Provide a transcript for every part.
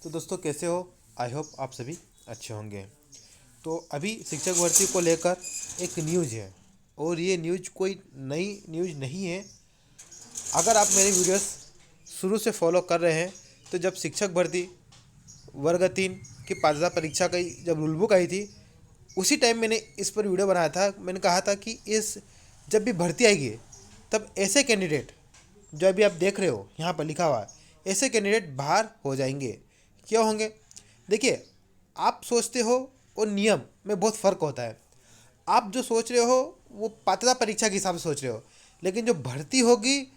तो दोस्तों कैसे हो। आई होप आप सभी अच्छे होंगे। तो अभी शिक्षक भर्ती को लेकर एक न्यूज़ है और ये न्यूज़ कोई नई न्यूज़ नहीं है। अगर आप मेरी वीडियोस शुरू से फॉलो कर रहे हैं तो जब शिक्षक भर्ती वर्ग 3 की पात्रता परीक्षा की जब रूल बुक आई थी उसी टाइम मैंने इस पर वीडियो बनाया था। मैंने कहा था कि इस जब भी भर्ती आएगी तब ऐसे कैंडिडेट जो अभी आप देख रहे हो यहाँ पर लिखा हुआ है, ऐसे कैंडिडेट बाहर हो जाएंगे। क्यों होंगे? देखिए, आप सोचते हो और नियम में बहुत फ़र्क होता है। आप जो सोच रहे हो वो पात्रता परीक्षा के हिसाब से सोच रहे हो, लेकिन जो भर्ती होगी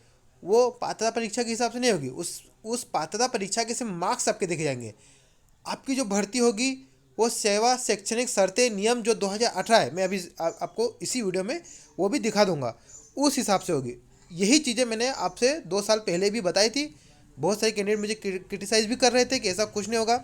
वो पात्रता परीक्षा के हिसाब से नहीं होगी। उस पात्रता परीक्षा के से मार्क्स आपके देखे जाएंगे। आपकी जो भर्ती होगी वो सेवा शैक्षणिक शर्तें नियम जो 2018 है, मैं अभी आपको इसी वीडियो में वो भी दिखा दूंगा, उस हिसाब से होगी। यही चीज़ें मैंने आपसे 2 साल पहले भी बताई थी। बहुत सारे कैंडिडेट मुझे क्रिटिसाइज़ भी कर रहे थे कि ऐसा कुछ नहीं होगा।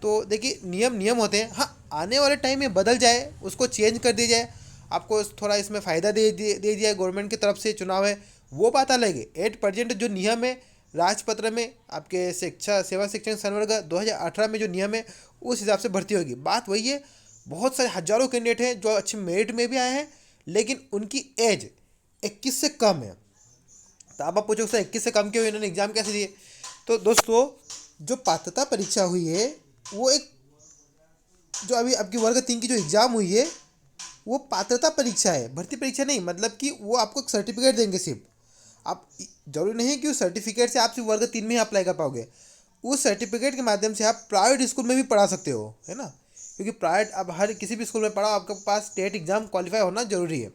तो देखिए, नियम नियम होते हैं। हाँ, आने वाले टाइम में बदल जाए, उसको चेंज कर दिया जाए, आपको थोड़ा इसमें फ़ायदा दे दिया गवर्नमेंट की तरफ से, चुनाव है वो बात अलग है। 8% जो नियम है राजपत्र में आपके शिक्षा सेवा शिक्षण संवर्ग 2018 में जो नियम है उस हिसाब से भर्ती होगी। बात वही है। बहुत सारे हजारों कैंडिडेट हैं जो अच्छे मेरिट में भी आए हैं, लेकिन उनकी एज 21 से कम है। तो आप पूछो सर 21 से कम क्यों, इन्होंने एग्ज़ाम कैसे दिए? तो दोस्तों, जो पात्रता परीक्षा हुई है वो एक, जो अभी आपकी वर्ग 3 की जो एग्ज़ाम हुई है वो पात्रता परीक्षा है, भर्ती परीक्षा नहीं। मतलब कि वो आपको एक सर्टिफिकेट देंगे सिर्फ। आप जरूरी नहीं कि उस सर्टिफिकेट से आप सिर्फ वर्ग 3 में ही अप्लाई कर पाओगे। उस सर्टिफिकेट के माध्यम से आप प्राइवेट स्कूल में भी पढ़ा सकते हो, है ना। क्योंकि प्राइवेट अब हर किसी भी स्कूल में पढ़ाओ, आपके पास स्टेट एग्जाम क्वालिफाई होना जरूरी है।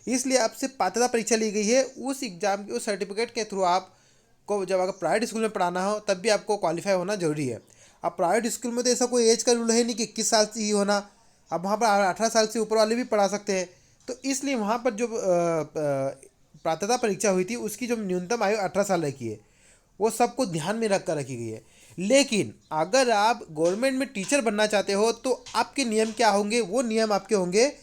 इसलिए आपसे पात्रता परीक्षा ली गई है। उस एग्जाम के उस सर्टिफिकेट के थ्रू आपको जब अगर प्राइवेट स्कूल में पढ़ाना हो तब भी आपको क्वालिफाई होना जरूरी है। अब प्राइवेट स्कूल में तो ऐसा कोई एज का रूल है नहीं कि 21 साल से ही होना। अब वहाँ पर 18 साल से ऊपर वाले भी पढ़ा सकते हैं। तो इसलिए वहाँ पर जो पात्रता परीक्षा हुई थी उसकी जो न्यूनतम आयु 18 साल रखी है, वो सबको ध्यान में रख कर रखी गई है। लेकिन अगर आप गवर्नमेंट में टीचर बनना चाहते हो तो आपके नियम क्या होंगे? वो नियम आपके होंगे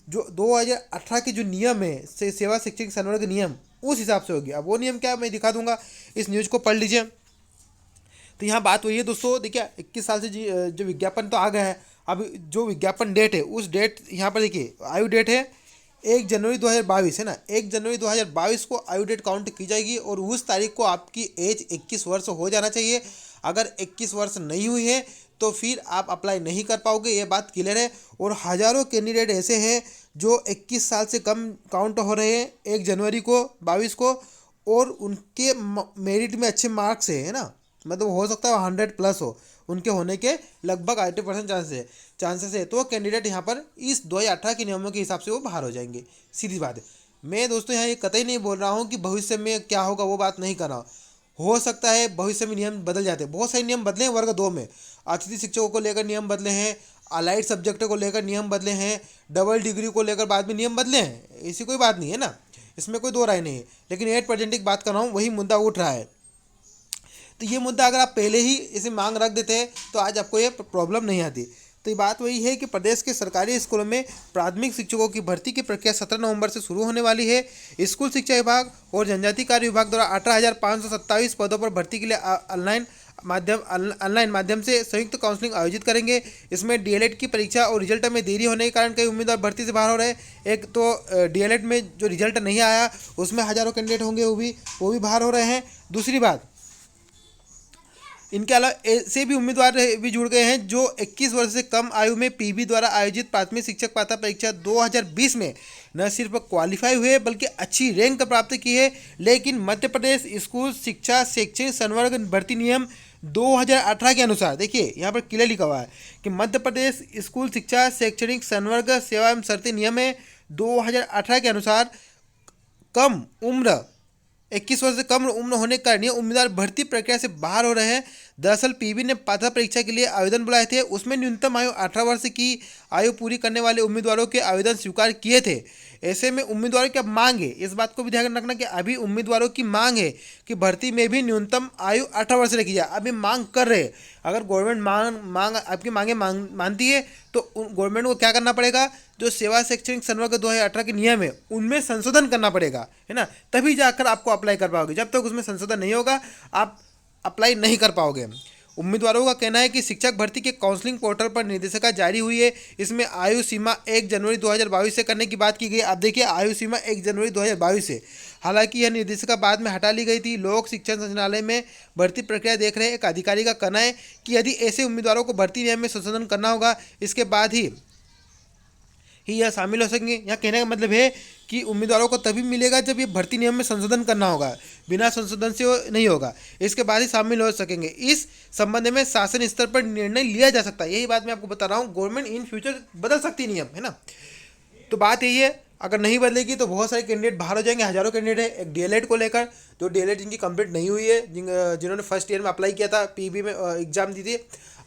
जो 2018 के जो नियम है सेवा शैक्षिक संवर्ग नियम, उस हिसाब से होगी। अब वो नियम क्या मैं दिखा दूंगा, इस न्यूज़ को पढ़ लीजिए। तो यहाँ बात वही है दोस्तों। देखिए, 21 साल से जो विज्ञापन तो आ गया है। अब जो विज्ञापन डेट है उस डेट यहाँ पर देखिए, आयु डेट है 1 जनवरी 2022, है ना। 1 जनवरी 2022 को आयु डेट काउंट की जाएगी और उस तारीख को आपकी एज 21 वर्ष हो जाना चाहिए। अगर 21 वर्ष नहीं हुई है तो फिर आप अप्लाई नहीं कर पाओगे, ये बात क्लियर है। और हज़ारों कैंडिडेट ऐसे हैं जो 21 साल से कम काउंट हो रहे हैं 1 जनवरी को 22 को, और उनके मेरिट में अच्छे मार्क्स है ना। मतलब हो सकता है 100+ हो, उनके होने के लगभग 80% चांसेस है। तो कैंडिडेट यहाँ पर इस 2018 के नियमों के हिसाब से वो बाहर हो जाएंगे, सीधी बात है। मैं दोस्तों यहाँ ये कतई नहीं बोल रहा हूँ कि भविष्य में क्या होगा वो बात नहीं कर रहा हूँ। हो सकता है भविष्य में नियम बदल जाते हैं। बहुत सारे नियम बदले हैं वर्ग 2 में। अतिथि शिक्षकों को लेकर नियम बदले हैं, अलाइड सब्जेक्टों को लेकर नियम बदले हैं, डबल डिग्री को लेकर बाद में नियम बदले हैं। ऐसी कोई बात नहीं है ना, इसमें कोई दो राय नहीं है। लेकिन 8% की बात कर रहा हूँ, वही मुद्दा उठ रहा है। तो ये मुद्दा अगर आप पहले ही इसे मांग रख देते हैं तो आज आपको ये प्रॉब्लम नहीं आती। तो ये बात वही है कि प्रदेश के सरकारी स्कूलों में प्राथमिक शिक्षकों की भर्ती की प्रक्रिया 17 नवंबर से शुरू होने वाली है। स्कूल शिक्षा विभाग और जनजातीय कार्य विभाग द्वारा 18,527 पदों पर भर्ती के लिए ऑनलाइन माध्यम से संयुक्त काउंसलिंग आयोजित करेंगे। इसमें डीएलएड की परीक्षा और रिजल्ट में देरी होने के कारण कई उम्मीदवार भर्ती से बाहर हो रहे हैं। एक तो डीएलएड में जो रिजल्ट नहीं आया उसमें हज़ारों कैंडिडेट होंगे, वो भी बाहर हो रहे हैं। दूसरी बात, इनके अलावा ऐसे भी उम्मीदवार भी जुड़ गए हैं जो 21 वर्ष से कम आयु में पीबी द्वारा आयोजित प्राथमिक शिक्षक पात्रता परीक्षा 2020 में न सिर्फ क्वालिफाई हुए बल्कि अच्छी रैंक प्राप्त की है। लेकिन मध्य प्रदेश स्कूल शिक्षा शैक्षिक संवर्ग भर्ती नियम 2018 के अनुसार, देखिए यहाँ पर क्लियर लिखा हुआ है कि मध्य प्रदेश स्कूल शिक्षा शैक्षणिक संवर्ग सेवा एवं शर्तें नियम है 2018 के अनुसार कम उम्र 21 वर्ष से कम उम्र होने के कारण ये उम्मीदवार भर्ती प्रक्रिया से बाहर हो रहे हैं। दरअसल पीबी ने पात्रता परीक्षा के लिए आवेदन बुलाए थे, उसमें न्यूनतम आयु 18 वर्ष की आयु पूरी करने वाले उम्मीदवारों के आवेदन स्वीकार किए थे। ऐसे में उम्मीदवारों की अब मांग है, इस बात को भी ध्यान रखना कि अभी उम्मीदवारों की मांग है कि भर्ती में भी न्यूनतम आयु 18 वर्ष रखी जाए। अभी मांग कर रहे हैं। अगर गवर्नमेंट मांग आपकी मांगे मानती है तो गवर्नमेंट को क्या करना पड़ेगा, जो सेवा शैक्षणिक संवर्ग 2018 के नियम है उनमें संशोधन करना पड़ेगा, है ना। तभी जाकर आपको अप्लाई कर पाओगे। जब तक उसमें संशोधन नहीं होगा आप अप्लाई नहीं कर पाओगे। उम्मीदवारों का कहना है कि शिक्षक भर्ती के काउंसलिंग पोर्टल पर निर्देशिका जारी हुई है। इसमें आयु सीमा 1 जनवरी 2022 से करने की बात की गई। अब देखिए, आयु सीमा 1 जनवरी 2022 से, हालांकि यह निर्देशिका बाद में हटा ली गई थी। लोक शिक्षण संचालनालय में भर्ती प्रक्रिया देख रहे एक अधिकारी का कहना है कि यदि ऐसे उम्मीदवारों को भर्ती नियम में संशोधन करना होगा, इसके बाद ही यह शामिल हो सकेंगे। यहाँ कहने का मतलब है कि उम्मीदवारों को तभी मिलेगा जब ये भर्ती नियम में संशोधन करना होगा, बिना संशोधन से वो नहीं होगा, इसके बाद ही शामिल हो सकेंगे। इस संबंध में शासन स्तर पर निर्णय लिया जा सकता है। यही बात मैं आपको बता रहा हूँ, गवर्नमेंट इन फ्यूचर बदल सकती नियम, है ना। तो बात यही है, अगर नहीं बदलेगी तो बहुत सारे कैंडिडेट बाहर हो जाएंगे, हजारों कैंडिडेट है। एक डीएलएड को लेकर, जो डीएलएड जिनकी कंप्लीट नहीं हुई है, जिन्होंने फर्स्ट ईयर में अप्लाई किया था, पीबी में एग्जाम दी थी,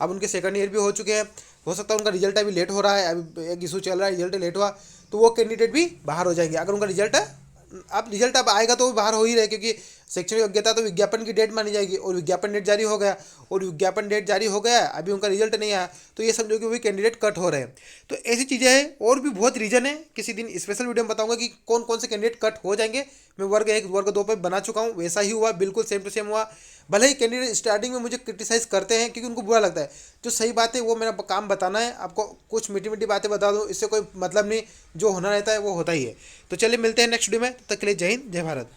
अब उनके सेकंड ईयर भी हो चुके हैं, हो सकता है उनका रिजल्ट अभी लेट हो रहा है, अभी एक इशू चल रहा है, रिजल्ट लेट हुआ तो वो कैंडिडेट भी बाहर हो जाएंगे। अगर उनका रिजल्ट अब आएगा तो वो बाहर हो ही रहे, क्योंकि शैक्षणिक योग्यता तो विज्ञापन की डेट मानी जाएगी, और विज्ञापन डेट जारी हो गया, और विज्ञापन डेट जारी हो गया, अभी उनका रिजल्ट नहीं आया, तो ये समझो कि वही कैंडिडेट कट हो रहे हैं। तो ऐसी चीज़ें हैं, और भी बहुत रीजन है। किसी दिन स्पेशल वीडियो में बताऊंगा कि कौन कौन से कैंडिडेट कट हो जाएंगे। मैं वर्ग 1 वर्ग 2 पे बना चुका हूँ, वैसा ही हुआ, बिल्कुल सेम टू सेम हुआ। भले ही कैंडिडेट स्टार्टिंग में मुझे क्रिटिसाइज करते हैं क्योंकि उनको बुरा लगता है, जो सही बात है वो मेरा काम बताना है आपको। कुछ मीठी मीठी बातें बता दूँ, इससे कोई मतलब नहीं, जो होना रहता है वो होता ही है। तो चलिए मिलते हैं नेक्स्ट वीडियो में, तब तक के लिए जय हिंद, जय भारत।